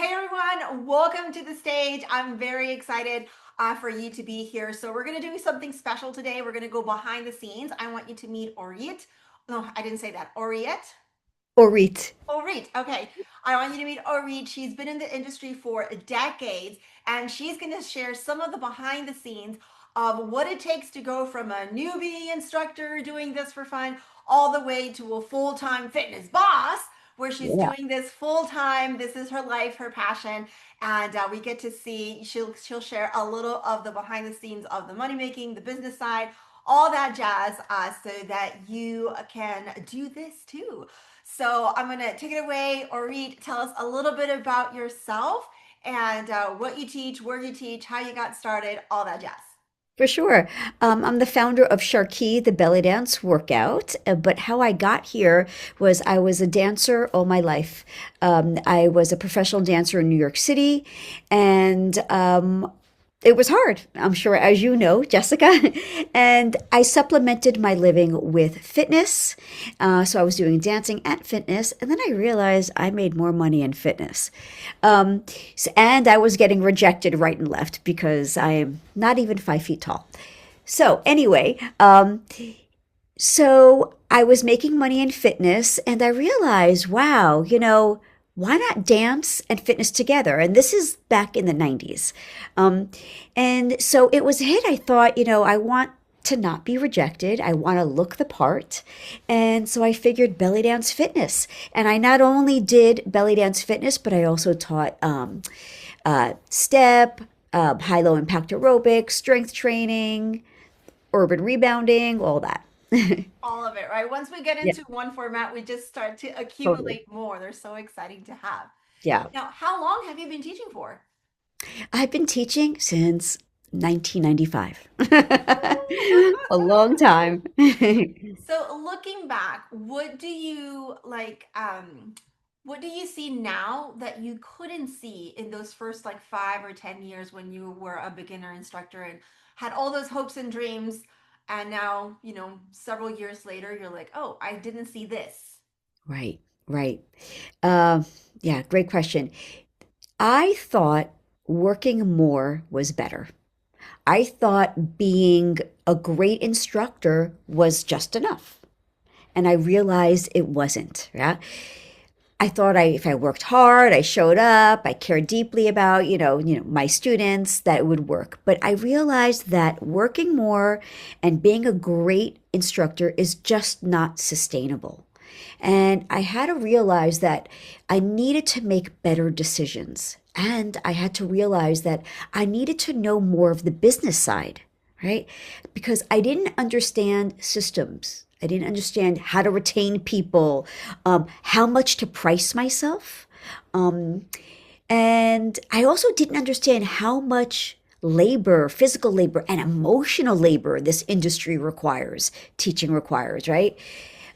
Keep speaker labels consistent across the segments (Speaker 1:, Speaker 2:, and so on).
Speaker 1: Hey everyone, welcome to the stage. I'm very excited for you to be here. So we're going to do something special today. We're going to go behind the scenes. I want you to meet Oreet. No, I didn't say that. Oreet.
Speaker 2: Oreet.
Speaker 1: Oreet. Okay. I want you to meet Oreet. She's been in the industry for decades, and she's going to share some of the behind the scenes of what it takes to go from a newbie instructor doing this for fun all the way to a full-time fitness boss where she's
Speaker 2: Yeah.
Speaker 1: doing this full time. This is her life, her passion, and we get to see. She'll share a little of the behind the scenes of the money making, the business side, all that jazz, so that you can do this too. So I'm gonna take it away. Oreet, tell us a little bit about yourself and what you teach, where you teach, how you got started, all that jazz.
Speaker 2: For sure. I'm the founder of SharQui, the belly dance workout. But how I got here was I was a dancer all my life. I was a professional dancer in New York City, and it was hard, I'm sure, as you know, Jessica. And I supplemented my living with fitness. So I was doing dancing and fitness. And then I realized I made more money in fitness. And I was getting rejected right and left because I am not even 5 feet tall. So, anyway, so I was making money in fitness and I realized, wow, why not dance and fitness together? And this is back in the 90s. And so it was a hit. I thought, I want to not be rejected. I want to look the part. And so I figured belly dance fitness. And I not only did belly dance fitness, but I also taught step, high low impact aerobics, strength training, urban rebounding, all that.
Speaker 1: All of it, right? Once we get
Speaker 2: Yeah,
Speaker 1: into one format, we just start to
Speaker 2: totally.
Speaker 1: accumulate more. They're so exciting to have.
Speaker 2: Yeah.
Speaker 1: Now, how long have you been teaching for?
Speaker 2: I've been teaching since 1995. A long time.
Speaker 1: So looking back, what do you see now that you couldn't see in those first like 5 or 10 years when you were a beginner instructor and had all those hopes and dreams, and now, several years later, you're like, oh, I didn't see this.
Speaker 2: Right, right. Uh, yeah, great question. I thought working more was better. I thought being a great instructor was just enough. And I realized it wasn't. Yeah. I thought if I worked hard, I showed up, I cared deeply about, my students, that it would work. But I realized that working more and being a great instructor is just not sustainable. And I had to realize that I needed to make better decisions. And I had to realize that I needed to know more of the business side, right? Because I didn't understand systems. I didn't understand how to retain people, how much to price myself. Um, and I also didn't understand how much labor, physical labor, and emotional labor this industry requires, teaching requires, right?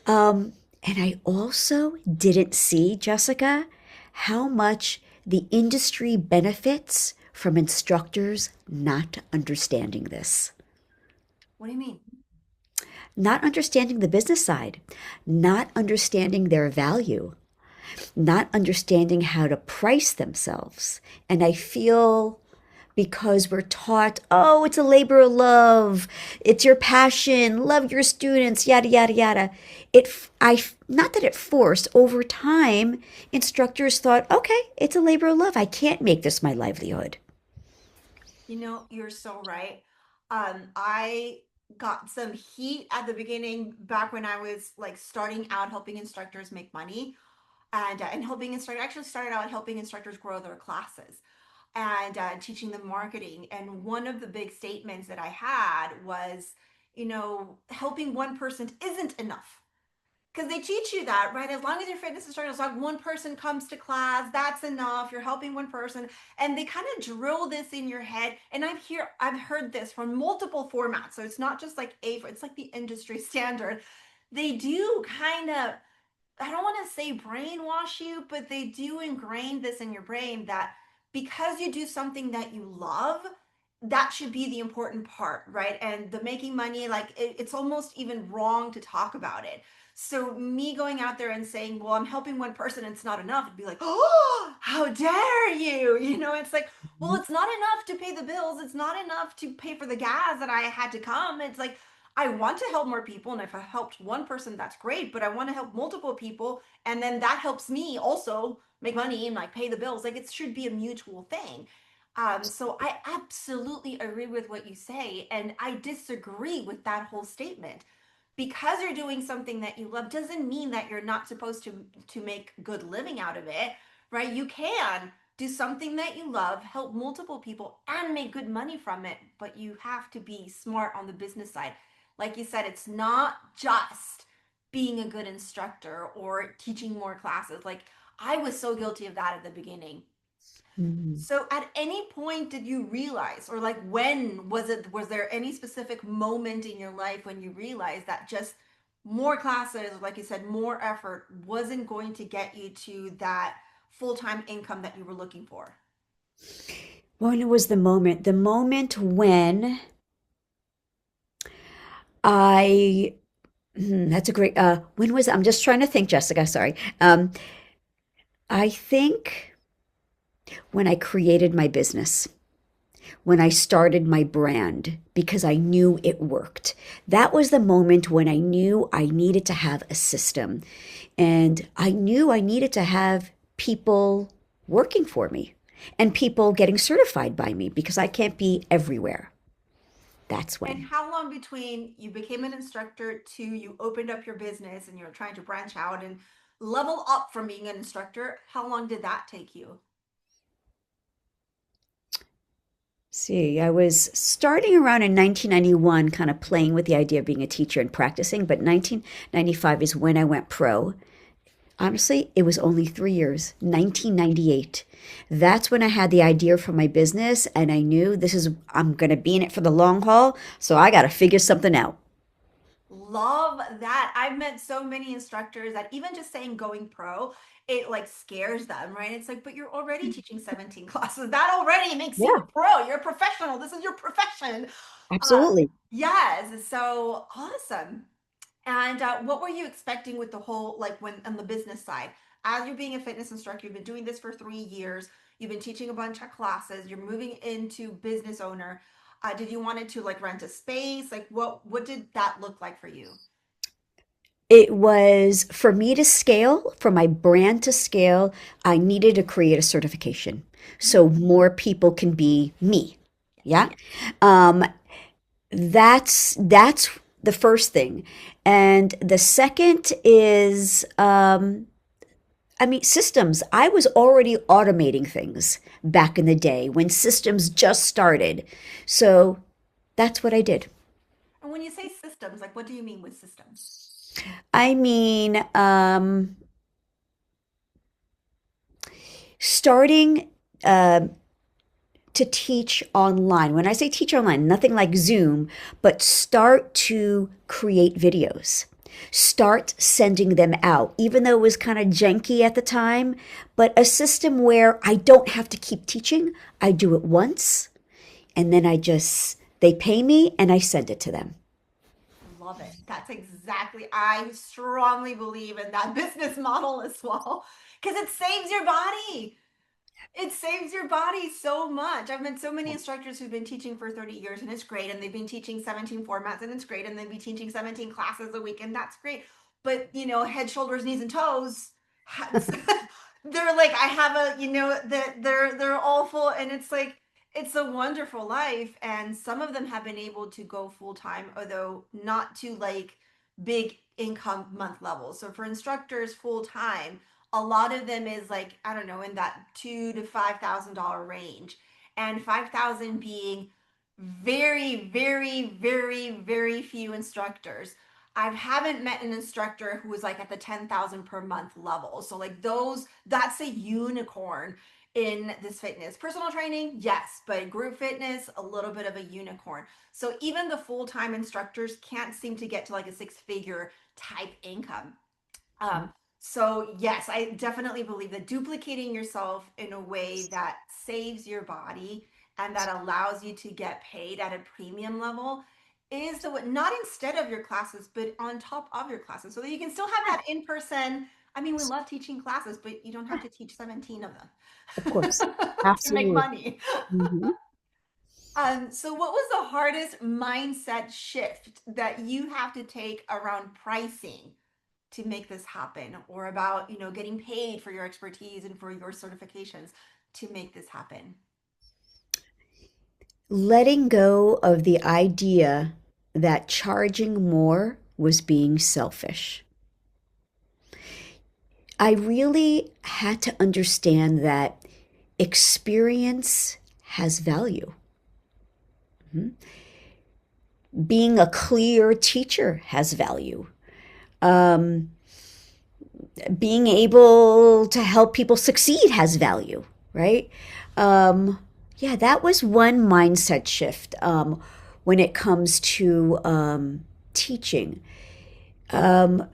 Speaker 2: Um, and I also didn't see, Jessica, how much the industry benefits from instructors not understanding this,
Speaker 1: What do you mean?
Speaker 2: not understanding the business side, not understanding their value, not understanding how to price themselves. And I feel because we're taught, oh, it's a labor of love, it's your passion, love your students, yada yada yada. Not that it forced. Over time, instructors thought, okay, it's a labor of love. I can't make this my livelihood.
Speaker 1: You're so right. I got some heat at the beginning back when I was like starting out helping instructors make money, and helping instructors actually started out helping instructors grow their classes and teaching them marketing. And one of the big statements that I had was, helping one person isn't enough, because they teach you that, right? As long as your fitness instructor, as long as one person comes to class, that's enough. You're helping one person, and they kind of drill this in your head. And I've heard this from multiple formats, so it's not just like it's like the industry standard. They do kind of, I don't want to say brainwash you, but they do ingrain this in your brain that because you do something that you love, that should be the important part, right? And the making money, like it's almost even wrong to talk about it. So me going out there and saying, well, I'm helping one person, it's not enough, it'd be like, oh, how dare you? It's like, well,
Speaker 2: Mhm.
Speaker 1: it's not enough to pay the bills. It's not enough to pay for the gas that I had to come. It's like, I want to help more people. And if I helped one person, that's great. But I want to help multiple people. And then that helps me also make money and like pay the bills. Like it should be a mutual thing. So I absolutely agree with what you say. And I disagree with that whole statement. Because you're doing something that you love doesn't mean that you're not supposed to make good living out of it, right? You can do something that you love, help multiple people and make good money from it, but you have to be smart on the business side. Like you said, it's not just being a good instructor or teaching more classes. Like I was so guilty of that at the beginning.
Speaker 2: Mhm.
Speaker 1: So at any point did you realize, or like when was there any specific moment in your life when you realized that just more classes, like you said, more effort wasn't going to get you to that full-time income that you were looking for?
Speaker 2: When was the moment? The moment when I, that's a great, when was, I'm just trying to think, Jessica, sorry. I think when I created my business, when I started my brand, because I knew it worked. That was the moment when I knew I needed to have a system. And I knew I needed to have people working for me and people getting certified by me because I can't be everywhere. That's
Speaker 1: And
Speaker 2: when.
Speaker 1: how long between you became an instructor to you opened up your business and you're trying to branch out and level up from being an instructor, how long did that take you?
Speaker 2: See, I was starting around in 1991, kind of playing with the idea of being a teacher and practicing, but 1995 is when I went pro. Honestly, it was only 3 years, 1998. That's when I had the idea for my business, and I knew I'm going to be in it for the long haul, so I got to figure something out.
Speaker 1: Love that. I've met so many instructors that even just saying going pro, it like scares them, right? It's like, but you're already teaching 17 classes. That already makes you
Speaker 2: Yeah,
Speaker 1: a pro. You're a professional. This is your profession. Uh,
Speaker 2: absolutely.
Speaker 1: yes. So awesome. And what were you expecting with the whole, like when on the business side? As you're being a fitness instructor, you've been doing this for 3 years. You've been teaching a bunch of classes. You're moving into business owner. Did you want it to like rent a space? Like what did that look like for you?
Speaker 2: It was for me to scale, for my brand to scale, I needed to create a certification so
Speaker 1: Mhm.
Speaker 2: more people can be me.
Speaker 1: Yes.
Speaker 2: Yeah.
Speaker 1: Yes.
Speaker 2: Um, that's the first thing. And the second is I mean, systems. I was already automating things back in the day when systems just started. So that's what I did.
Speaker 1: And when you say systems, like what do you mean with systems?
Speaker 2: I mean, starting uh, to teach online. When I say teach online, nothing like Zoom, but start to create videos. Start sending them out, even though it was kind of janky at the time, but a system where I don't have to keep teaching. I do it once and then they pay me and I send it to them.
Speaker 1: Love it. That's exactly, I strongly believe in that business model as well because it saves your body. It saves your body so much. I've met so many instructors who've been teaching for 30 years and it's great. And they've been teaching 17 formats and it's great. And they've been teaching 17 classes a week and that's great. But, head, shoulders, knees, and toes, they're like, I have that they're awful. And it's like, it's a wonderful life. And some of them have been able to go full time, although not to like big income month levels. So for instructors full time, a lot of them is like I don't know in that $2,000 to $5,000 range, and 5,000 being very, very, very, very few instructors. I haven't met an instructor who was like at the 10,000 per month level. So like those, that's a unicorn in this fitness. Personal training, yes, but group fitness, a little bit of a unicorn. So even the full-time instructors can't seem to get to like a six-figure type income. So yes, I definitely believe that duplicating yourself in a way that saves your body and that allows you to get paid at a premium level is the one, not instead of your classes, but on top of your classes, so that you can still have that in person. I mean, we love teaching classes, but you don't have to teach 17 of
Speaker 2: Of course.
Speaker 1: them to make
Speaker 2: Absolutely.
Speaker 1: money.
Speaker 2: Mhm.
Speaker 1: So what was the hardest mindset shift that you have to take around pricing to make this happen, or about, getting paid for your expertise and for your certifications to make this happen?
Speaker 2: Letting go of the idea that charging more was being selfish. I really had to understand that experience has value. Mhm. Being a clear teacher has value. Um, Being able to help people succeed has value, right? Um, yeah, that was one mindset shift when it comes to teaching. Um,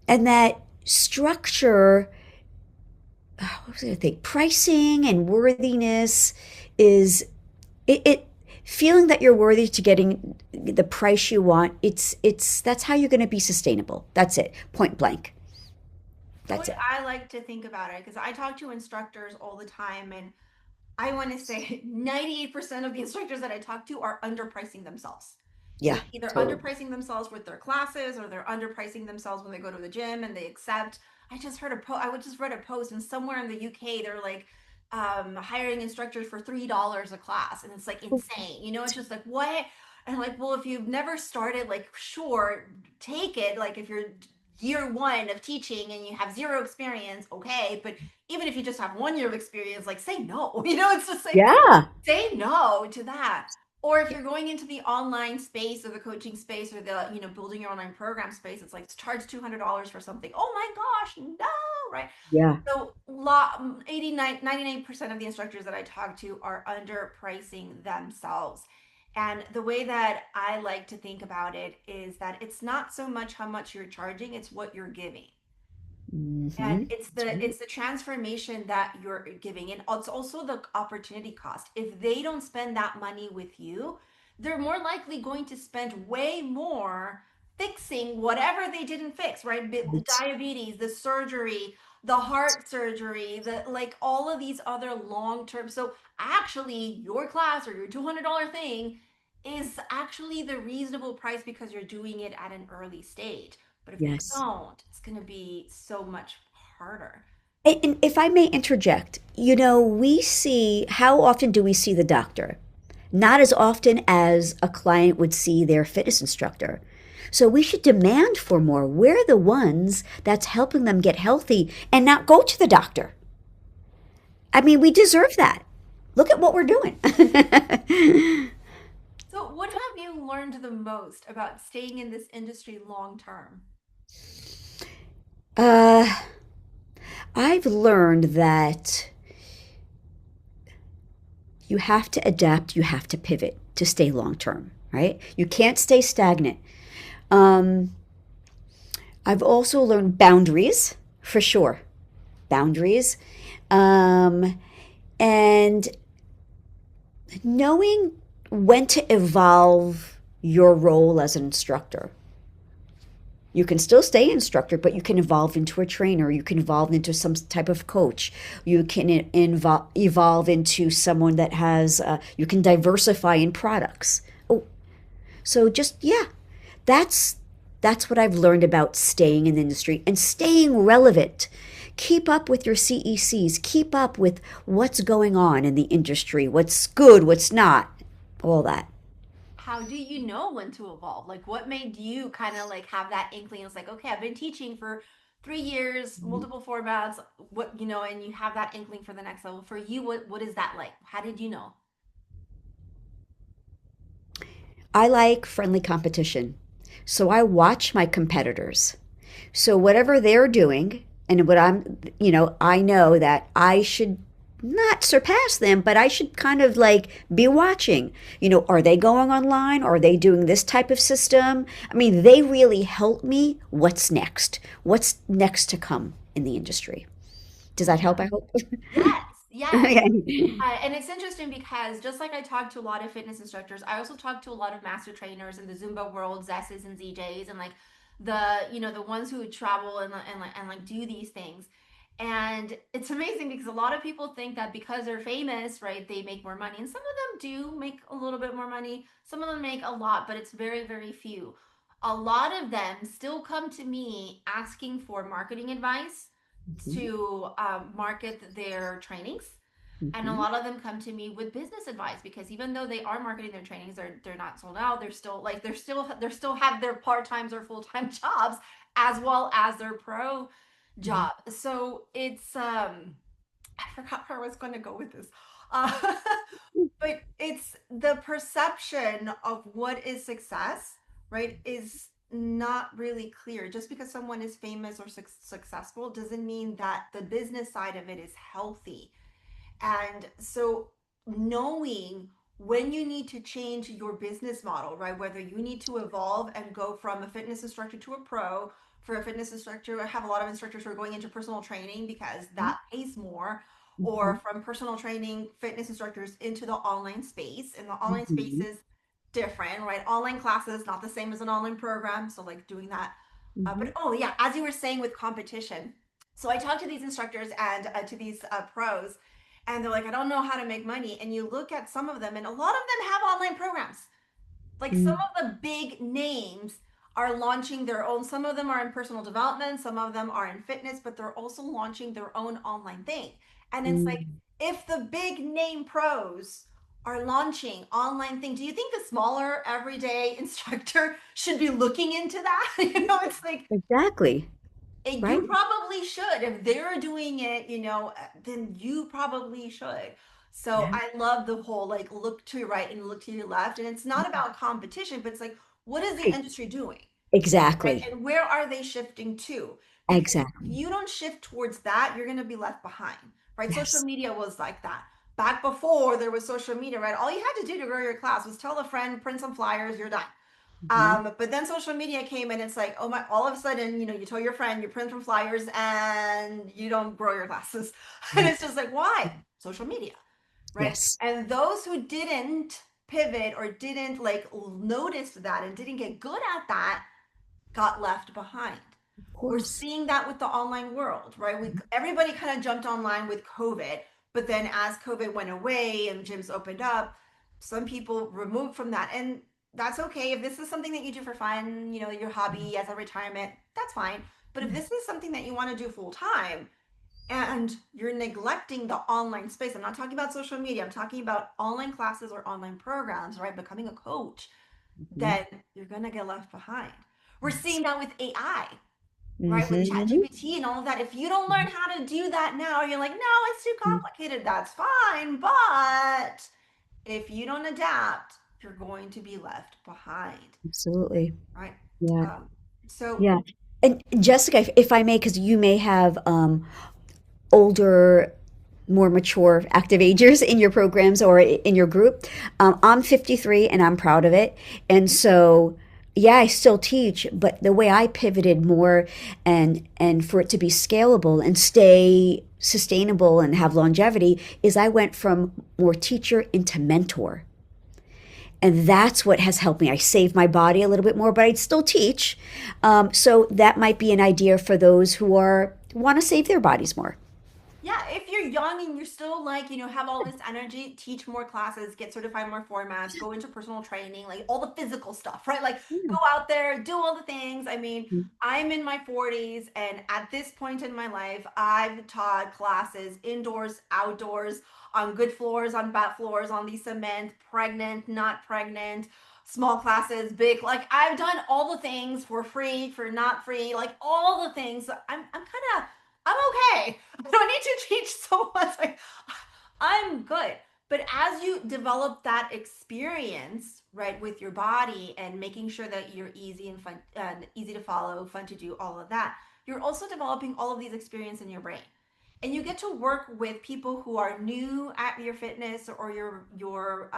Speaker 2: and that structure, what was I going to think? Pricing and worthiness is it feeling that you're worthy to getting the price you want. It's that's how you're going to be sustainable. That's it. Point blank.
Speaker 1: The
Speaker 2: That's
Speaker 1: way
Speaker 2: it.
Speaker 1: I like to think about it, because I talk to instructors all the time, and I want to say 98% of the instructors that I talk to are underpricing themselves.
Speaker 2: Yeah,
Speaker 1: They're either
Speaker 2: totally.
Speaker 1: underpricing themselves with their classes, or they're underpricing themselves when they go to the gym and they accept. I would just read a post, and somewhere in the UK they're like hiring instructors for $3 a class, and it's like insane. It's just like, what? And like, well, if you've never started, like, sure, take it. Like, if you're year one of teaching and you have zero experience, okay. But even if you just have 1 year of experience, like, say no. It's just like,
Speaker 2: Yeah.
Speaker 1: say no to that. Or if you're going into the online space, or the coaching space, or the, building your online program space, it's like, charge $200 for something. Oh my gosh, no, right?
Speaker 2: Yeah.
Speaker 1: So 99% of the instructors that I talk to are underpricing themselves. And the way that I like to think about it is that it's not so much how much you're charging, it's what you're giving. And it's
Speaker 2: That's right.
Speaker 1: the transformation that you're giving, and it's also the opportunity cost. If they don't spend that money with you, they're more likely going to spend way more fixing whatever they didn't fix, right? The
Speaker 2: Right.
Speaker 1: diabetes, the surgery, the heart surgery, the, like, all of these other long term. So actually, your class or your $200 thing is actually the reasonable price because you're doing it at an early stage. But if you
Speaker 2: Yes.
Speaker 1: don't, it's going to be so much harder.
Speaker 2: And if I may interject, we see how often do we see the doctor? Not as often as a client would see their fitness instructor. So we should demand for more. We're the ones that's helping them get healthy and not go to the doctor. I mean, we deserve that. Look at what we're doing.
Speaker 1: So, what have you learned the most about staying in this industry long term?
Speaker 2: uh, I've learned that you have to adapt, you have to pivot to stay long term, right? You can't stay stagnant. Um, I've also learned boundaries for sure. Boundaries. Um, and knowing when to evolve your role as an instructor. You can still stay instructor, but you can evolve into a trainer. You can evolve into some type of coach. You can evolve into someone that has, you can diversify in products. Oh, so just, yeah, that's, that's what I've learned about staying in the industry and staying relevant. Keep up with your CECs, keep up with what's going on in the industry, what's good, what's not, all that.
Speaker 1: How do you know when to evolve? Like, what made you kind of like have that inkling? It's like, okay, I've been teaching for 3 years, multiple formats, and you have that inkling for the next level. For you, what is that like? How did you know?
Speaker 2: I like friendly competition. So I watch my competitors. So whatever they're doing and what I know that I should not surpass them, but I should kind of like be watching. Are they going online? Are they doing this type of system? I mean, they really help me. What's next? What's next to come in the industry? Does that help? I hope.
Speaker 1: Yes, Yes. And it's interesting because just like I talk to a lot of fitness instructors, I also talk to a lot of master trainers in the Zumba world, Zesses and ZJs, and like the ones who travel and do these things. And it's amazing because a lot of people think that because they're famous, right, they make more money. And some of them do make a little bit more money. Some of them make a lot, but it's very, very few. A lot of them still come to me asking for marketing advice
Speaker 2: Mhm,
Speaker 1: to market their trainings, and a
Speaker 2: mhm,
Speaker 1: lot of them come to me with business advice because even though they are marketing their trainings, they're not sold out. They're still like they're still have their part-times or full-time jobs as well as their pro
Speaker 2: mhm,
Speaker 1: job. So it's I forgot where I was going to go with this. uh, but it's the perception of what is success, right, is not really clear. Just because someone is famous or successful doesn't mean that the business side of it is healthy. And so knowing when you need to change your business model, right? Whether you need to evolve and go from a fitness instructor to a pro, for a fitness instructor, I have a lot of instructors who are going into personal training because that pays more, or
Speaker 2: mhm,
Speaker 1: from personal training fitness instructors into the online space. And the online space
Speaker 2: mhm,
Speaker 1: is different, right? Online classes, not the same as an online program. So, like doing that. But
Speaker 2: mhm,
Speaker 1: oh, yeah, as you were saying with competition. So, I talk to these instructors and to these pros, and they're like, I don't know how to make money. And you look at some of them, and a lot of them have online programs. Like some
Speaker 2: mhm,
Speaker 1: of the big names are launching their own. Some of them are in personal development, some of them are in fitness, but they're also launching their own online thing. And it's like,
Speaker 2: mhm.
Speaker 1: if the big name pros are launching online thing, do you think the smaller everyday instructor should be looking into that? It's like,
Speaker 2: Exactly.
Speaker 1: you
Speaker 2: Right?
Speaker 1: probably should. If they're doing it, then you probably should. So
Speaker 2: Yeah.
Speaker 1: I love the whole like look to your right and look to your left. And it's not about competition, but it's like, what is the
Speaker 2: Right.
Speaker 1: industry doing? Right?
Speaker 2: Exactly.
Speaker 1: And where are they shifting to? Because if
Speaker 2: Exactly.
Speaker 1: you don't shift towards that, you're going to be left behind, right? Social
Speaker 2: Yes.
Speaker 1: media was like that. Back before there was social media, right? All you had to do to grow your class was tell a friend, print some flyers, you're done.
Speaker 2: Mhm.
Speaker 1: But then social media came and it's like, oh my, all of a sudden, you tell your friend, you print some flyers and you don't grow your classes. And
Speaker 2: Right.
Speaker 1: it's just like, why? Social media, right?
Speaker 2: Yes.
Speaker 1: And those who didn't pivot or didn't like notice that and didn't get good at that got left behind.
Speaker 2: Of
Speaker 1: We're
Speaker 2: course.
Speaker 1: seeing that with the online world, right? Everybody kind of jumped online with COVID, but then as COVID went away and gyms opened up, some people removed from that. And that's okay. If this is something that you do for fun, your hobby as a retirement, that's fine. But if this is something that you want to do full time and you're neglecting the online space, I'm not talking about social media, I'm talking about online classes or online programs, right? Becoming a coach,
Speaker 2: Mhm.
Speaker 1: then you're going to get left behind. We're
Speaker 2: Yes.
Speaker 1: seeing that with AI, right? With
Speaker 2: Mhm.
Speaker 1: ChatGPT and all of that. If you don't learn how to do that now, you're like, no, it's too
Speaker 2: Mhm.
Speaker 1: complicated. That's fine. But if you don't adapt, you're going to be left behind,
Speaker 2: Absolutely.
Speaker 1: right?
Speaker 2: Yeah.
Speaker 1: Um, so,
Speaker 2: Yeah. And Jessica, if I may, because you may have older, more mature active agers in your programs or in your group. I'm 53 and I'm proud of it. And so, yeah, I still teach, but the way I pivoted more and for it to be scalable and stay sustainable and have longevity is I went from more teacher into mentor. And that's what has helped me. I save my body a little bit more, but I'd still teach. So that might be an idea for those who are want to save their bodies more.
Speaker 1: yeah, if you're young and you're still like, have all this energy, teach more classes, get certified more formats, go into personal training, like all the physical stuff, right? Like
Speaker 2: Yeah.
Speaker 1: go out there, do all the things. I mean, I'm in my 40s, and at this point in my life, I've taught classes indoors, outdoors, on good floors, on bad floors, on the cement, pregnant, not pregnant, small classes, big. Like I've done all the things for free, for not free, like all the things. I'm okay. I don't need to teach so much. Like, I'm good. But as you develop that experience, right, with your body and making sure that you're easy and fun, easy to follow, fun to do, all of that, you're also developing all of these experience in your brain. And you get to work with people who are new at your fitness or your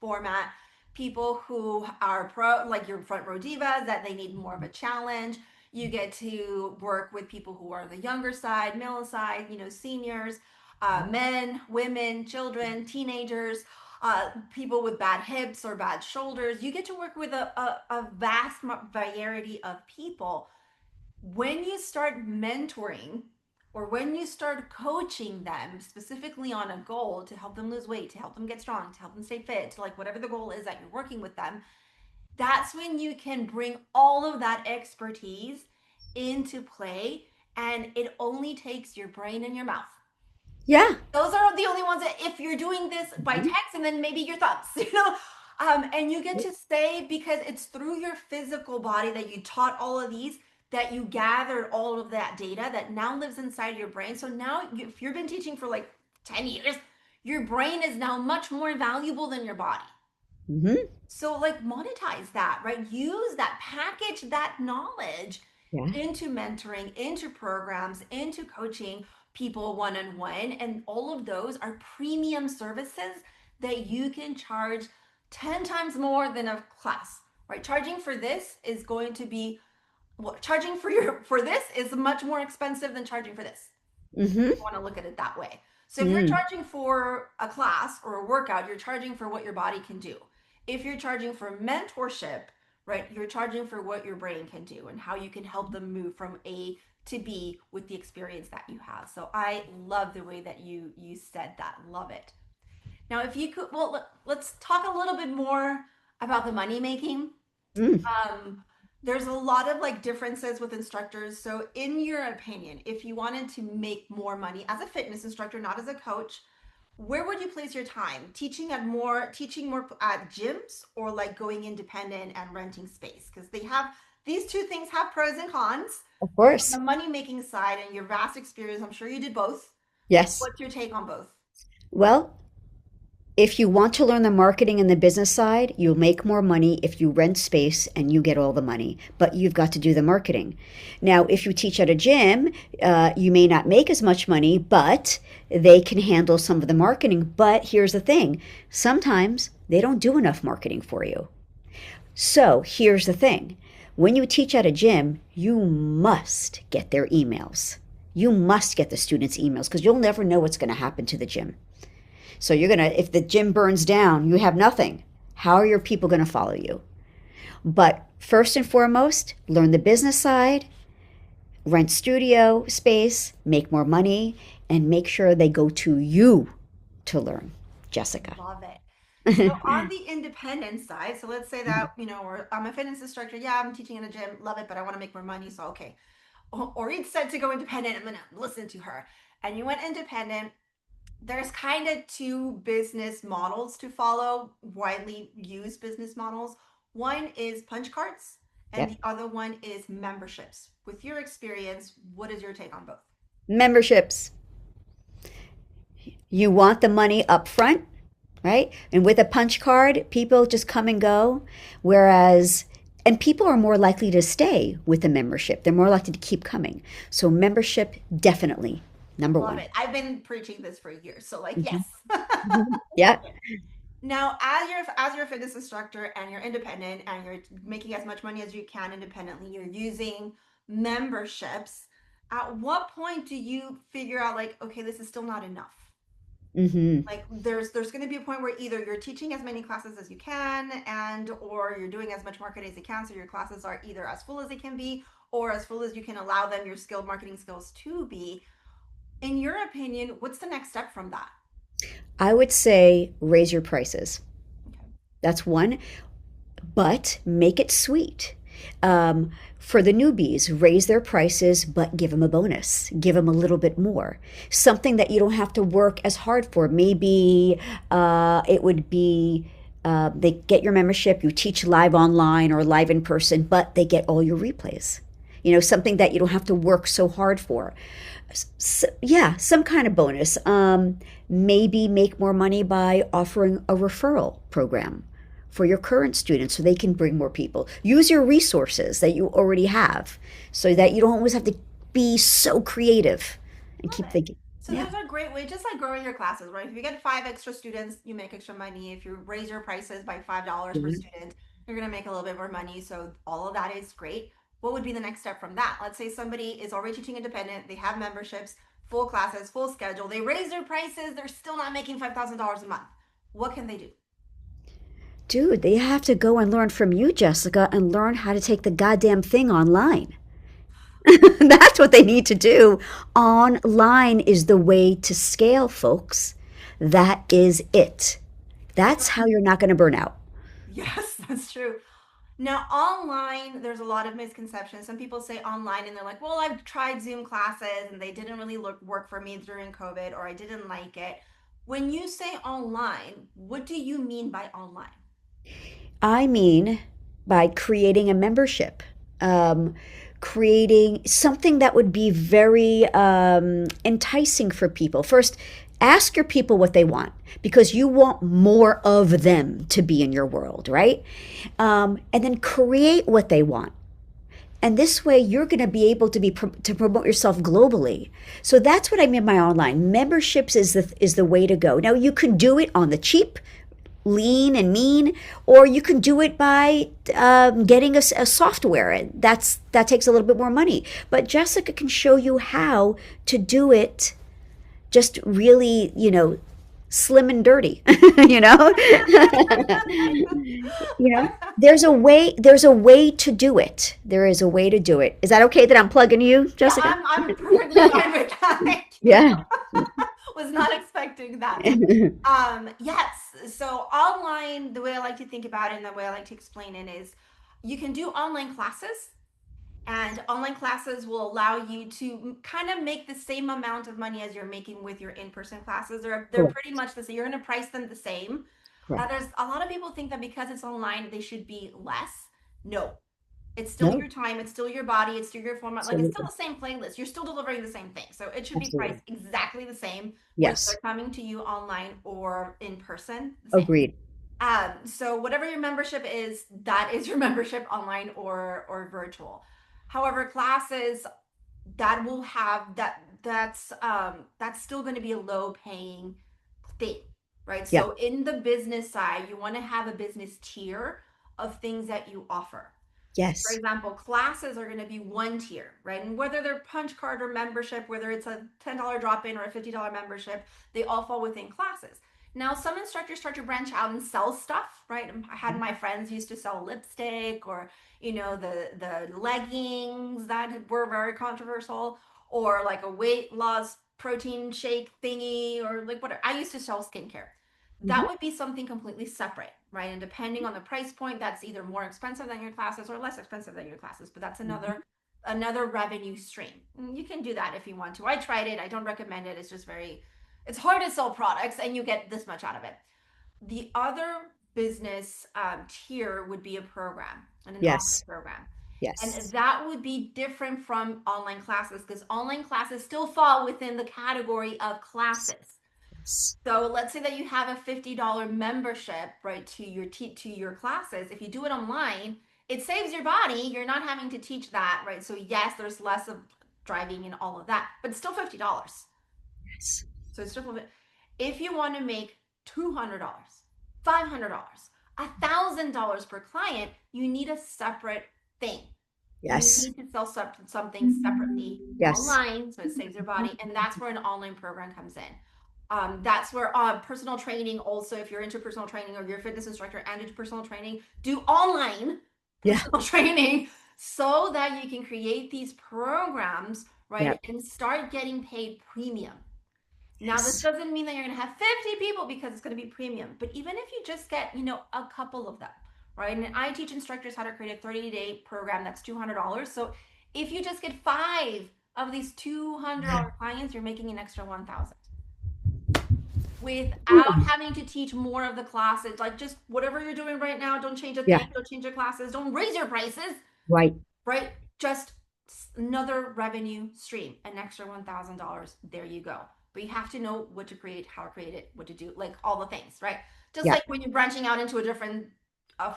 Speaker 1: format, people who are pro, like your front row divas, that they need more of a challenge. You get to work with people who are the younger side, middle side, seniors. Men, women, children, teenagers, people with bad hips or bad shoulders. You get to work with a vast variety of people. When you start mentoring or when you start coaching them specifically on a goal to help them lose weight, to help them get strong, to help them stay fit, to like whatever the goal is that you're working with them, that's when you can bring all of that expertise into play. And it only takes your brain and your mouth.
Speaker 2: Yeah.
Speaker 1: Those are the only ones that if you're doing this by
Speaker 2: Mhm.
Speaker 1: text and then maybe your thoughts, and you get to say because it's through your physical body that you taught all of these, that you gathered all of that data that now lives inside your brain. So now if you've been teaching for like 10 years, your brain is now much more valuable than your body.
Speaker 2: Mhm.
Speaker 1: So, like, monetize that, right? Use that, package that knowledge
Speaker 2: Yeah.
Speaker 1: into mentoring, into programs, into coaching people one on one. And all of those are premium services that you can charge 10 times more than a class, right? Charging for this is going to be, well, charging for for this is much more expensive than charging for this.
Speaker 2: Mhm.
Speaker 1: Want to look at it that way. So if you're
Speaker 2: Mm.
Speaker 1: charging for a class or a workout, you're charging for what your body can do. If you're charging for mentorship, right, you're charging for what your brain can do and how you can help them move from A to B with the experience that you have. So I love the way that you said that. Love it. Now, if you could, well, let's talk a little bit more about the money making.
Speaker 2: Mm.
Speaker 1: um, there's a lot of like differences with instructors. So, in your opinion, if you wanted to make more money as a fitness instructor, not as a coach, where would you place your time? Teaching more at gyms or like going independent and renting space? Because they have these two things have pros and cons.
Speaker 2: Of
Speaker 1: But from
Speaker 2: course.
Speaker 1: the money making side and your vast experience, I'm sure you did both.
Speaker 2: Yes.
Speaker 1: What's your take on both?
Speaker 2: Well, if you want to learn the marketing and the business side, you'll make more money if you rent space and you get all the money, but you've got to do the marketing. Now, if you teach at a gym, you may not make as much money, but they can handle some of the marketing. But here's the thing, sometimes they don't do enough marketing for you. So here's the thing, when you teach at a gym, you must get their emails. You must get the students' emails because you'll never know what's going to happen to the gym. So you're going to, if the gym burns down, you have nothing. How are your people going to follow you? But first and foremost, learn the business side, rent studio space, make more money, and make sure they go to you to learn, Jessica.
Speaker 1: Love it. So on the independent side, so let's say that, I'm a fitness instructor. Yeah, I'm teaching in a gym. Love it, but I want to make more money. So, okay. Oreet said to go independent. I'm going to listen to her. And you went independent. There's kind of two business models to follow, widely used business models. One is punch cards, and
Speaker 2: Yep.
Speaker 1: the other one is memberships. With your experience, what is your take on both?
Speaker 2: Memberships. You want the money up front, right? And with a punch card, people just come and go. Whereas, and people are more likely to stay with a membership. They're more likely to keep coming. So, membership, definitely, number
Speaker 1: Love
Speaker 2: one.
Speaker 1: it. I've been preaching this for years. So, like,
Speaker 2: Mhm.
Speaker 1: yes.
Speaker 2: Mhm. Yeah.
Speaker 1: Now, as your fitness instructor and you're independent and you're making as much money as you can independently, you're using memberships. At what point do you figure out like, okay, this is still not enough?
Speaker 2: Hmm.
Speaker 1: Like there's going to be a point where either you're teaching as many classes as you can and or you're doing as much marketing as you can so your classes are either as full as they can be or as full as you can allow them your skilled marketing skills to be. In your opinion, what's the next step from that?
Speaker 2: I would say raise your prices.
Speaker 1: Okay.
Speaker 2: That's one, but make it sweet. For the newbies, raise their prices, but give them a bonus. Give them a little bit more. Something that you don't have to work as hard for. Maybe it would be they get your membership, you teach live online or live in person, but they get all your replays. You know, something that you don't have to work so hard for. Yeah, some kind of bonus. Maybe make more money by offering a referral program for your current students so they can bring more people. Use your resources that you already have so that you don't always have to be so creative and
Speaker 1: Love
Speaker 2: keep
Speaker 1: it.
Speaker 2: thinking.
Speaker 1: So
Speaker 2: Yeah.
Speaker 1: those are great ways, just like growing your classes, right? If you get five extra students, you make extra money. If you raise your prices by $5 per
Speaker 2: Yeah.
Speaker 1: student, you're gonna make a little bit more money. So all of that is great. What would be the next step from that? Let's say somebody is already teaching independent, they have memberships, full classes, full schedule. They raise their prices. They're still not making $5,000 a month. What can they do?
Speaker 2: Dude, they have to go and learn from you, Jessica, and learn how to take the goddamn thing online. That's what they need to do. Online is the way to scale, folks. That is it. That's how you're not going to burn out.
Speaker 1: Yes, that's true. Now, online, there's a lot of misconceptions. Some people say online and they're like, well, I've tried Zoom classes and they didn't really work for me during COVID, or I didn't like it. When you say online, what do you mean by online?
Speaker 2: I mean, by creating a membership, um, creating something that would be very enticing for people. First, ask your people what they want because you want more of them to be in your world, right? And then create what they want. And this way, you're going to be able to to promote yourself globally. So that's what I mean by online memberships is the way to go. Now you can do it on the cheap, lean and mean, or you can do it by getting a software. And that takes a little bit more money. But Jessica can show you how to do it just really, slim and dirty. you know, there's a way to do it. There is a way to do it. Is that okay that I'm plugging you,
Speaker 1: Yeah,
Speaker 2: Jessica?
Speaker 1: I'm perfectly fine with that. Thank you.
Speaker 2: Yeah.
Speaker 1: Was not expecting that. Yes. So online, the way I like to think about it and the way I like to explain it is you can do online classes, and online classes will allow you to kind of make the same amount of money as you're making with your in-person classes. They're
Speaker 2: Correct.
Speaker 1: pretty much the same. You're going to price them the same.
Speaker 2: Correct.
Speaker 1: There's a lot of people think that because it's online, they should be less. No, it's still
Speaker 2: No,
Speaker 1: your time, it's still your body, it's still your format. Like it's still
Speaker 2: absolutely.
Speaker 1: the same playlist. You're still delivering the same thing. So it should be
Speaker 2: Absolutely.
Speaker 1: priced exactly the same, whether
Speaker 2: Yes.
Speaker 1: they're coming to you online or in person, the same.
Speaker 2: Agreed.
Speaker 1: So whatever your membership is, that is your membership, online or virtual. However, classes that will have that's still going to be a low paying thing, right?
Speaker 2: Yeah.
Speaker 1: So in the business side, you want to have a business tier of things that you offer. So for
Speaker 2: Yes.
Speaker 1: example, classes are going to be one tier, right? And whether they're punch card or membership, whether it's a $10 drop in or a $50 membership, they all fall within classes. Now, some instructors start to branch out and sell stuff, right? I had my friends used to sell lipstick, or the leggings that were very controversial, or like a weight loss protein shake thingy, or like whatever. I used to sell skincare. That
Speaker 2: Mhm.
Speaker 1: would be something completely separate, right? And depending on the price point, that's either more expensive than your classes or less expensive than your classes. But that's
Speaker 2: Mhm.
Speaker 1: another revenue stream. You can do that if you want to. I tried it. I don't recommend it. It's just it's hard to sell products, and you get this much out of it. The other business tier would be a program and an online
Speaker 2: Yes.
Speaker 1: program. And
Speaker 2: Yes.
Speaker 1: that would be different from online classes because online classes still fall within the category of classes.
Speaker 2: Yes.
Speaker 1: So let's say that you have a $50 membership, right, to your classes. If you do it online, it saves your body. You're not having to teach that, right? So yes, there's less of driving and all of that, but it's still $50.
Speaker 2: Yes.
Speaker 1: So it's still, if you want to make $200, $500, $1,000 per client, you need a separate thing. You
Speaker 2: Yes.
Speaker 1: need to sell something separately
Speaker 2: Yes.
Speaker 1: online so it saves your body, and that's where an online program comes in. That's where personal training, also if you're into personal training or you're a fitness instructor and into personal training, do online
Speaker 2: Yeah.
Speaker 1: personal training so that you can create these programs, right,
Speaker 2: Yep.
Speaker 1: and start getting paid premium. Now, this
Speaker 2: Yes.
Speaker 1: doesn't mean that you're going to have 50 people because it's going to be premium, but even if you just get, a couple of them, right? And I teach instructors how to create a 30-day program that's $200. So if you just get 5 of these $200 clients, you're making an extra 1,000 without
Speaker 2: Ooh.
Speaker 1: having to teach more of the classes. Like just whatever you're doing right now, don't change a
Speaker 2: Yeah.
Speaker 1: thing, don't change your classes, don't raise your prices,
Speaker 2: Right.
Speaker 1: right? Just another revenue stream, an extra $1,000. There you go. But you have to know what to create, how to create it, what to do, like all the things, right? Just
Speaker 2: Yeah.
Speaker 1: like when you're branching out into a different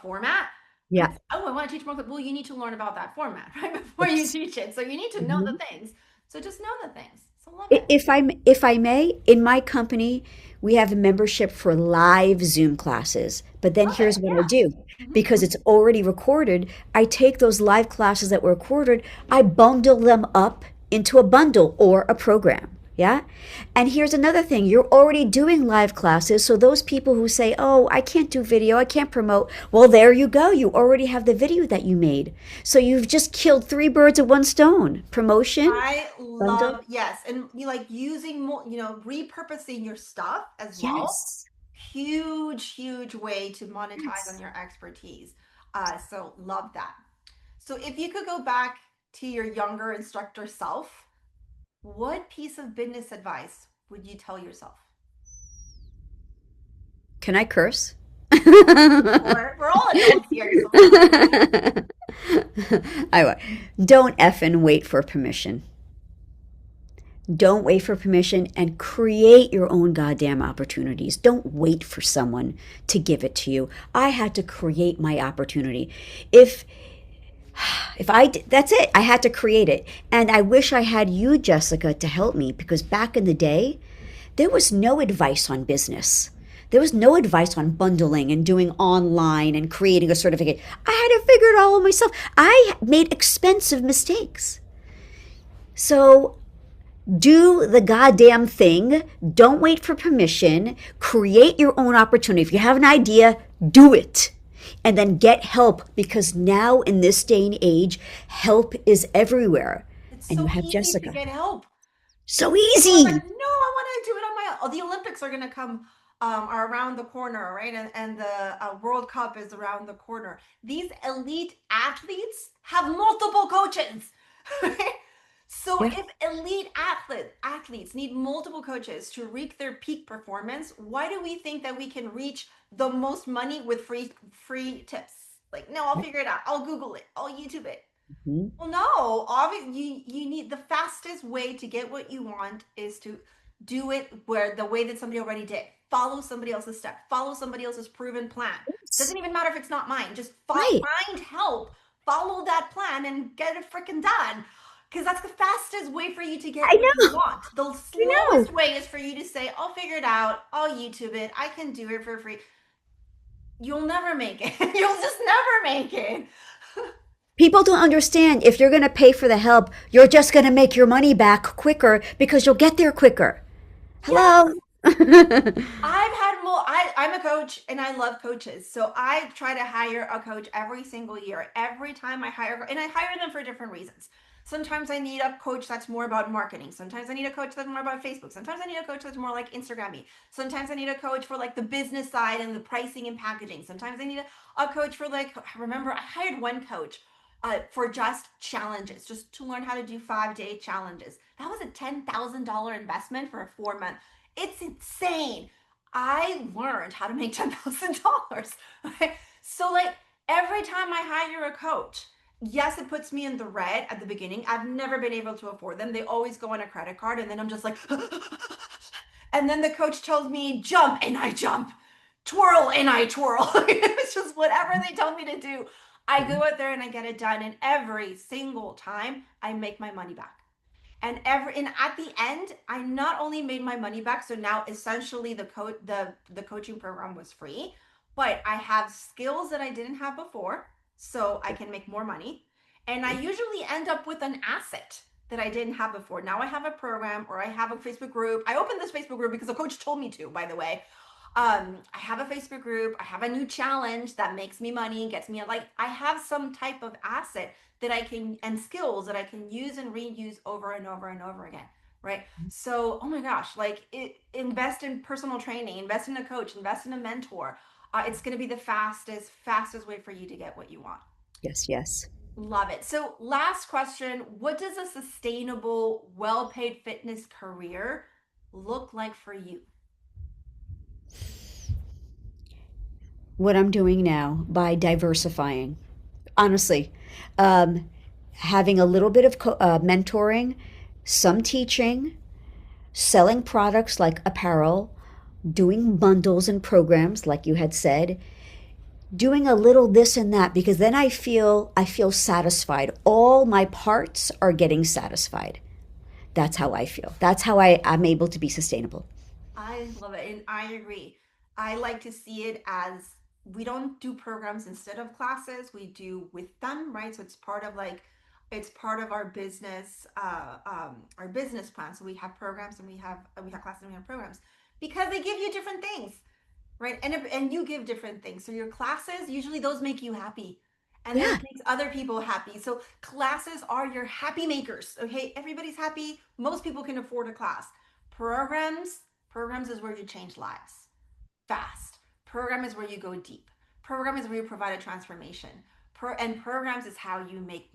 Speaker 1: format.
Speaker 2: Yeah.
Speaker 1: Oh, I want to teach more. Well, you need to learn about that format, right? Before you
Speaker 2: Yes.
Speaker 1: teach it. So you need to know the
Speaker 2: Mhm.
Speaker 1: things. So just know the things. So love it.
Speaker 2: If I may, in my company, we have a membership for live Zoom classes. But then
Speaker 1: Love
Speaker 2: here's
Speaker 1: it.
Speaker 2: what I
Speaker 1: Yeah.
Speaker 2: do.
Speaker 1: Mm-hmm.
Speaker 2: Because it's already recorded, I take those live classes that were recorded, I bundle them up into a bundle or a program. Yeah. And here's another thing, you're already doing live classes. So those people who say, oh, I can't do video, I can't promote, well, there you go. You already have the video that you made. So you've just killed three birds with one stone, promotion,
Speaker 1: I
Speaker 2: bundle.
Speaker 1: love, yes, and you like using more, repurposing your stuff as well.
Speaker 2: Yes.
Speaker 1: Huge, huge way to monetize on
Speaker 2: Yes.
Speaker 1: your expertise. So love that. So if you could go back to your younger instructor self, what piece of business advice would you tell yourself?
Speaker 2: Can I curse?
Speaker 1: We're all adults here, so fine.
Speaker 2: I don't effing wait for permission. Don't wait for permission and create your own goddamn opportunities. Don't wait for someone to give it to you. I had to create my opportunity. If that's it. I had to create it. And I wish I had you, Jessica, to help me because back in the day, there was no advice on business. There was no advice on bundling and doing online and creating a certificate. I had to figure it all out myself. I made expensive mistakes. So do the goddamn thing. Don't wait for permission. Create your own opportunity. If you have an idea, do it. And then get help because now in this day and age, help is everywhere.
Speaker 1: It's
Speaker 2: And you
Speaker 1: so
Speaker 2: have
Speaker 1: easy to
Speaker 2: Jessica.
Speaker 1: get help.
Speaker 2: So
Speaker 1: People are like,
Speaker 2: easy.
Speaker 1: no, I want to do it on my own. Oh, the Olympics are going to come, are around the corner, right? And the World Cup is around the corner. These elite athletes have multiple coaches. Right? So
Speaker 2: Yeah.
Speaker 1: if athletes need multiple coaches to reach their peak performance, why do we think that we can reach the most money with free tips? Like, no, I'll figure it out. I'll Google it. I'll YouTube it.
Speaker 2: Mhm.
Speaker 1: Well, no, obviously you need the fastest way to get what you want is to do it where the way that somebody already did. Follow somebody else's step. Follow somebody else's proven plan.
Speaker 2: Yes.
Speaker 1: Doesn't even matter if it's not mine. Just
Speaker 2: Right.
Speaker 1: find help. Follow that plan and get it freaking done. Because that's the fastest way for you to get
Speaker 2: I
Speaker 1: what you
Speaker 2: know.
Speaker 1: want. The
Speaker 2: I
Speaker 1: slowest
Speaker 2: know.
Speaker 1: way is for you to say, I'll figure it out. I'll YouTube it. I can do it for free. You'll never make it. You'll just never make it.
Speaker 2: People don't understand if you're going to pay for the help, you're just going to make your money back quicker because you'll get there quicker. Hello?
Speaker 1: Yes. I've had more. I'm a coach and I love coaches. So I try to hire a coach every single year. Every time I hire, and I hire them for different reasons. Sometimes I need a coach that's more about marketing. Sometimes I need a coach that's more about Facebook. Sometimes I need a coach that's more like Instagrammy. Sometimes I need a coach for like the business side and the pricing and packaging. Sometimes I need a coach for like, I remember I hired one coach for just challenges, just to learn how to do 5 day challenges. That was a $10,000 investment for a 4 month. It's insane. I learned how to make $10,000. Okay? So, like, every time I hire a coach, yes, it puts me in the red at the beginning. I've never been able to afford them. They always go on a credit card, and then I'm just like, and then the coach tells me, jump, and I jump, twirl, and I twirl. It's just whatever they tell me to do. I go out there and I get it done. And every single time, I make my money back. And at the end, I not only made my money back, so now essentially the coaching program was free, but I have skills that I didn't have before, so I can make more money. And I usually end up with an asset that I didn't have before. Now I have a program or I have a Facebook group. I opened this Facebook group because the coach told me to, by the way. I have a Facebook group. I have a new challenge that makes me money, gets me like I have some type of asset that I can and skills that I can use and reuse over and over and over again. Right. So, oh my gosh, like invest in personal training, invest in a coach, invest in a mentor. It's going to be the fastest way for you to get what you want.
Speaker 2: Yes, yes.
Speaker 1: Love it. So, last question, what does a sustainable, well-paid fitness career look like for you?
Speaker 2: What I'm doing now by diversifying. Honestly, um, having a little bit of mentoring, some teaching, selling products like apparel, doing bundles and programs like you had said, doing a little this and that because then I feel satisfied. All my parts are getting satisfied. That's how I feel. That's how I'm able to be sustainable.
Speaker 1: I love it. And I agree. I like to see it as we don't do programs instead of classes, we do with them, right? So it's part of like It's part of our business plan. So we have programs and we have classes and we have programs because they give you different things, right? And you give different things. So your classes usually those make you happy, and then
Speaker 2: Yeah.
Speaker 1: it makes other people happy. So classes are your happy makers. Okay, everybody's happy. Most people can afford a class. Programs programs is where you change lives fast. Program is where you go deep. Program is where you provide a transformation. And programs is how you make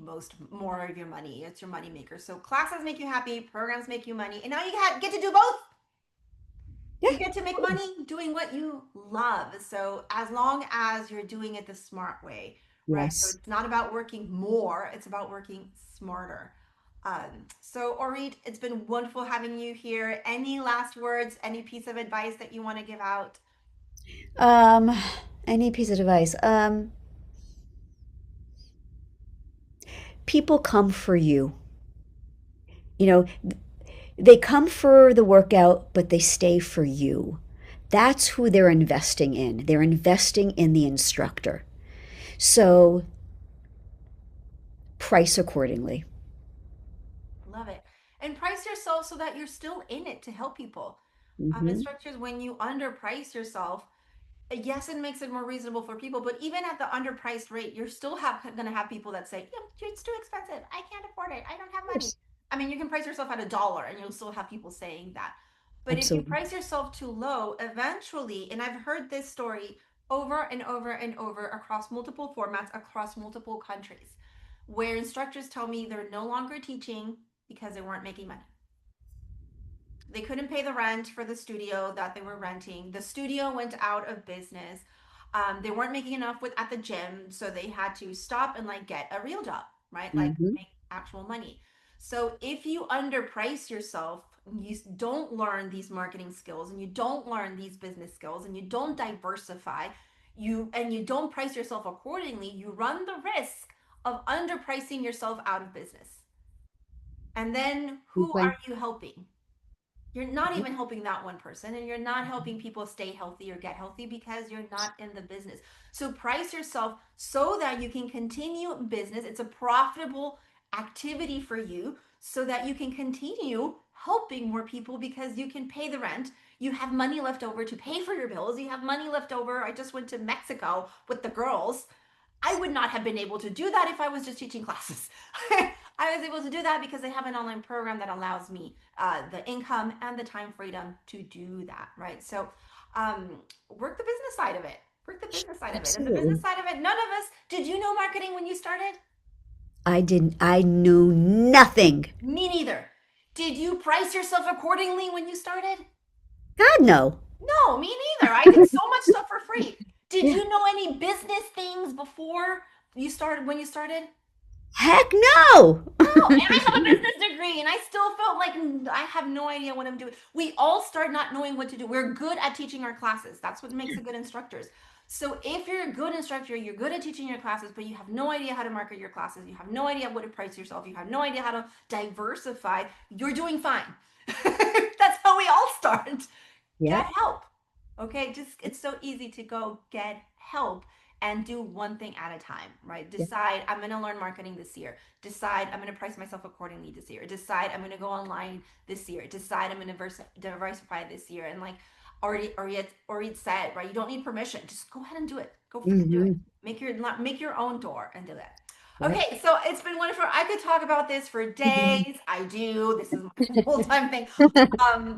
Speaker 1: more of your money. It's your money maker. So classes make you happy, programs make you money, and now you get to do both.
Speaker 2: Yeah.
Speaker 1: You get to make money doing what you love. So as long as you're doing it the smart way, right? So
Speaker 2: Yes.
Speaker 1: it's not about working more, it's about working smarter. So Orit, it's been wonderful having you here. Any last words, any piece of advice that you want to give out?
Speaker 2: Um, any piece of advice? People come for you. You know, they come for the workout, but they stay for you. That's who they're investing in. They're investing in the instructor. So price accordingly.
Speaker 1: Love it. And price yourself so that you're still in it to help people.
Speaker 2: Hmm.
Speaker 1: Instructors, when you underprice yourself, yes, it makes it more reasonable for people, but even at the underpriced rate, you're still going to have people that say, yeah, it's too expensive. I can't afford it. I don't have
Speaker 2: Of
Speaker 1: money.
Speaker 2: course.
Speaker 1: I mean, you can price yourself at $1 and you'll still have people saying that. But if you
Speaker 2: Absolutely.
Speaker 1: price yourself too low, eventually, and I've heard this story over and over and over across multiple formats, across multiple countries, where instructors tell me they're no longer teaching because they weren't making money. They couldn't pay the rent for the studio that they were renting. The studio went out of business. They weren't making enough with at the gym, so they had to stop and like get a real job, right? Like
Speaker 2: Hmm.
Speaker 1: make actual money. So if you underprice yourself, you don't learn these marketing skills, and you don't learn these business skills, and you don't diversify, you don't price yourself accordingly, you run the risk of underpricing yourself out of business. And then
Speaker 2: Good
Speaker 1: who are
Speaker 2: point.
Speaker 1: you helping? You're not even helping that one person, and you're not helping people stay healthy or get healthy because you're not in the business. So price yourself so that you can continue business. It's a profitable activity for you so that you can continue helping more people because you can pay the rent. You have money left over to pay for your bills. You have money left over. I just went to Mexico with the girls. I would not have been able to do that if I was just teaching classes. I was able to do that because I have an online program that allows me the income and the time freedom to do that, right? So work the business side of it. Work the business side of it. And the business
Speaker 2: Absolutely.
Speaker 1: side of it, none of us, did you know marketing when you started?
Speaker 2: I didn't, I knew nothing.
Speaker 1: Me neither. Did you price yourself accordingly when you started?
Speaker 2: God, no.
Speaker 1: No, me neither. I did so much stuff for free. Did
Speaker 2: Yeah.
Speaker 1: you know any business things before you started when you started?
Speaker 2: Heck no.
Speaker 1: No, and I have a business degree, and I still felt like I have no idea what I'm doing. We all start not knowing what to do. We're good at teaching our classes. That's what makes a good instructors. So if you're a good instructor, you're good at teaching your classes, but you have no idea how to market your classes, you have no idea what to price yourself, you have no idea how to diversify, you're doing fine. That's how we all start. Get
Speaker 2: Yep.
Speaker 1: help. Okay, just it's so easy to go get help and do one thing at a time, right?
Speaker 2: Yep.
Speaker 1: Decide I'm going to learn marketing this year. Decide I'm going to price myself accordingly this year. Decide I'm going to go online this year. Decide I'm going to diversify this year. And like already said, right? You don't need permission. Just go ahead and do it. Go freaking do it.
Speaker 2: Hmm.
Speaker 1: Make your own door and do that.
Speaker 2: Yep.
Speaker 1: Okay, so it's been wonderful. I could talk about this for days. I do. This is my full-time thing.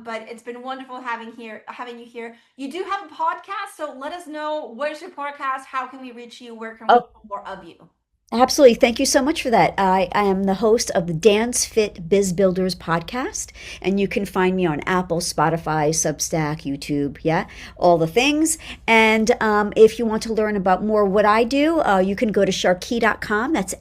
Speaker 1: But it's been wonderful having you here. You do have a podcast, so let us know where's your podcast, how can we reach you, where can we
Speaker 2: Oh,
Speaker 1: know more of you?
Speaker 2: absolutely. Thank you so much for that. I am the host of the Dance Fit Biz Builders podcast, and you can find me on Apple, Spotify, Substack, YouTube, yeah, all the things. And if you want to learn about more what I do, you can go to sharqui.com. That's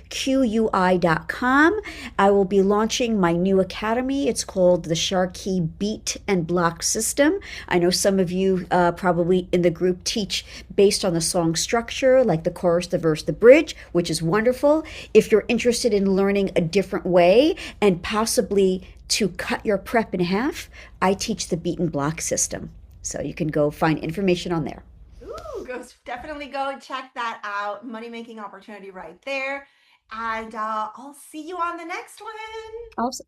Speaker 2: SharQui.com. I will be launching my new academy. It's called the SharQui Beat and Block System. I know some of you probably in the group teach based on the song structure, like the chorus, the verse, the bridge, which is wonderful. If you're interested in learning a different way and possibly to cut your prep in half, I teach the beat and block system. So you can go find information on there.
Speaker 1: Ooh, definitely go check that out. Money making opportunity right there. and I'll see you on the next one.
Speaker 2: Awesome.